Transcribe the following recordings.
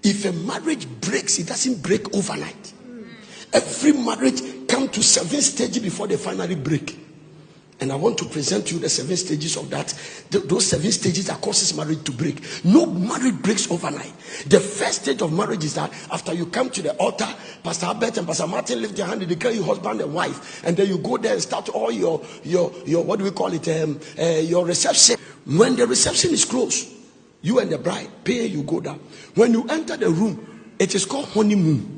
If a marriage breaks, it doesn't break overnight. Every marriage comes to 7 stages before they finally break. And I want to present to you the 7 stages of that. Those 7 stages that causes marriage to break. No marriage breaks overnight. The first stage of marriage is that after you come to the altar, Pastor Albert and Pastor Martin lift their hand, they declare you husband and wife, and then you go there and start all your what do we call it? Your reception. When the reception is closed, you and the bride pay, you go down. When you enter the room, it is called honeymoon.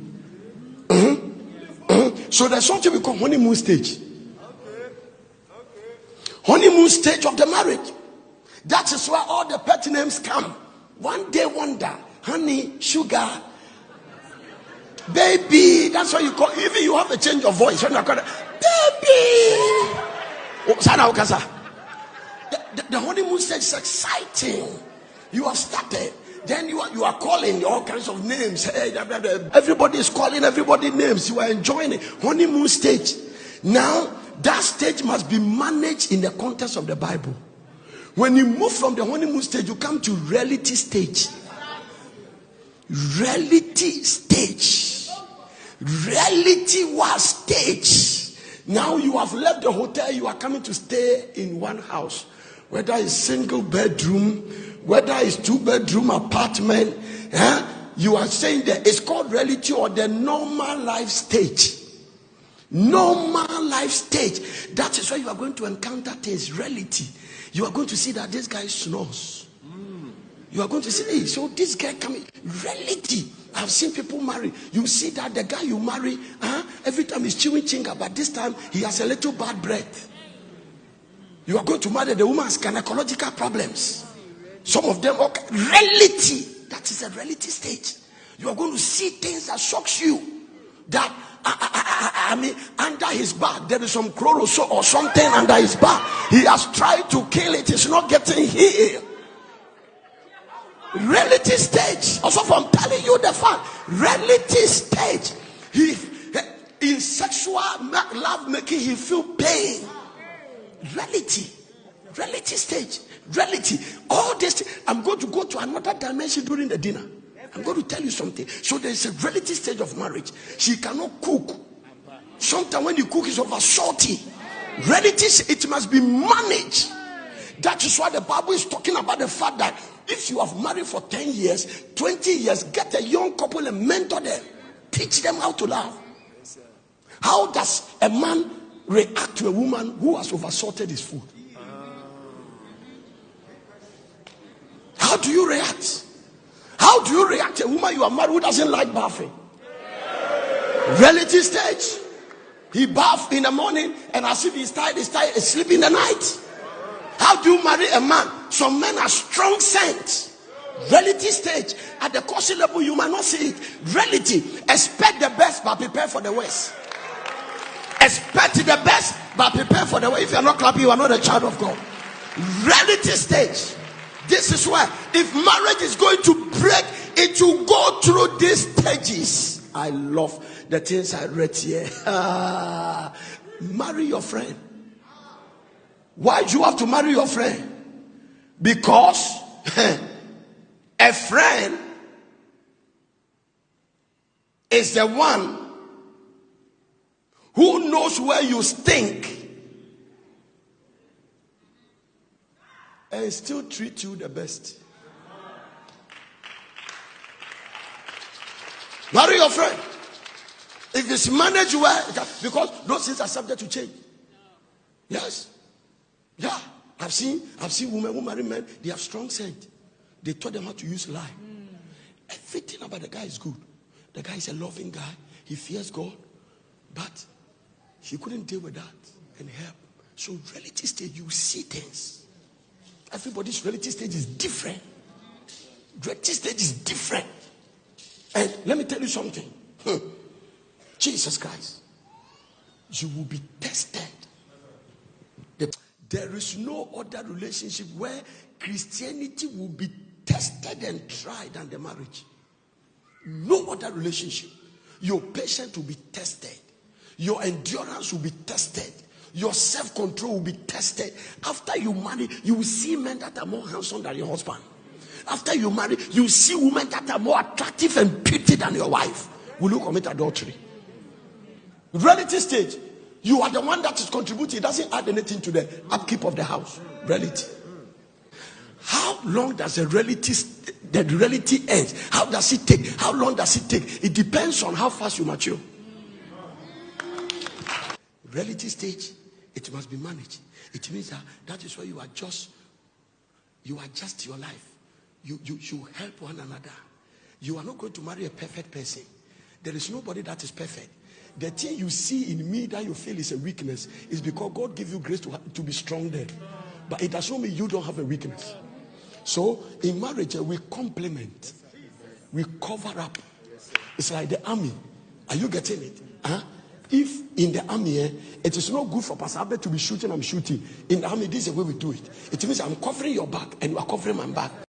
So there's something we call honeymoon stage. Honeymoon stage of the marriage. That is where all the pet names come. One day wonder, honey, sugar, baby. That's what you call. Even you have a change of voice when you call it, baby. The honeymoon stage is exciting. You have started. Then you are calling all kinds of names. Hey, everybody is calling everybody names. You are enjoying it. Honeymoon stage. Now, that stage must be managed in the context of the Bible. When you move from the honeymoon stage, you come to reality stage. Reality stage. Reality was stage. Now you have left the hotel. You are coming to stay in one house. Whether it's single bedroom, whether it's 2-bedroom apartment, you are saying that it's called reality or the normal life stage. Normal life stage. That is where you are going to encounter things. Reality. You are going to see that this guy snores. You are going to see, hey, so this guy coming. Reality. I've seen people marry. You see that the guy you marry, every time he's chewing chinga, but this time he has a little bad breath. You are going to marry the woman has gynecological problems. Some of them, okay. Reality. That is a reality stage. You are going to see things that shocks you. That I mean, under his back there is some chloroso or something under his back. He has tried to kill it. It's not getting healed. Reality stage. Also, I'm telling you the fact. Reality stage. He in sexual love making, he feel pain. Reality stage. Reality. All this. I'm going to go to another dimension during the dinner. I'm going to tell you something. So there's a reality stage of marriage. She cannot cook. Sometimes when you cook, it's over salty. Reality, it must be managed. That is why the Bible is talking about the fact that if you have married for 10 years, 20 years, get a young couple and mentor them. Teach them how to love. How does a man react to a woman who has oversalted his food? How do you react? How do you react to a woman you are married who doesn't like bathing? Reality stage. He baths in the morning and as if he's tired, he's sleeping in the night. How do you marry a man? Some men are strong scent. Reality stage. At the course level, you might not see it. Reality. Expect the best but prepare for the worst. Expect the best but prepare for the worst. If you are not clapping, you are not a child of God. Reality stage. This is why if marriage is going to break, it will go through these stages. I love the things I read here. Marry your friend. Why do you have to marry your friend? Because a friend is the one who knows where you stink and still treat you the best. Marry your friend. If it's managed well, because those things are subject to change. Yes. Yeah. I've seen women who marry men, they have strong scent. They taught them how to use lie. Everything about the guy is good. The guy is a loving guy. He fears God. But he couldn't deal with that and help. So reality stage, you see things. Everybody's reality stage is different. Reality stage is different. And let me tell you something. Jesus Christ. You will be tested. There is no other relationship where Christianity will be tested and tried than the marriage. No other relationship. Your patience will be tested. Your endurance will be tested. Your self-control will be tested. After you marry, you will see men that are more handsome than your husband. After you marry, you see women that are more attractive and pretty than your wife. Will you commit adultery? Reality stage, you are the one that is contributing. It doesn't add anything to the upkeep of the house. Reality. How long does the reality end? How does it take? How long does it take? It depends on how fast you mature. Reality stage, it must be managed. It means that is why you adjust your life. You help one another. You are not going to marry a perfect person. There is nobody that is perfect. The thing you see in me that you feel is a weakness is because God gave you grace to be strong there. But it does not mean you don't have a weakness. So in marriage, we complement. We cover up. It's like the army. Are you getting it? If in the army, it is not good for Pastor Abed to be shooting, I'm shooting. In the army, this is the way we do it. It means I'm covering your back and you are covering my back.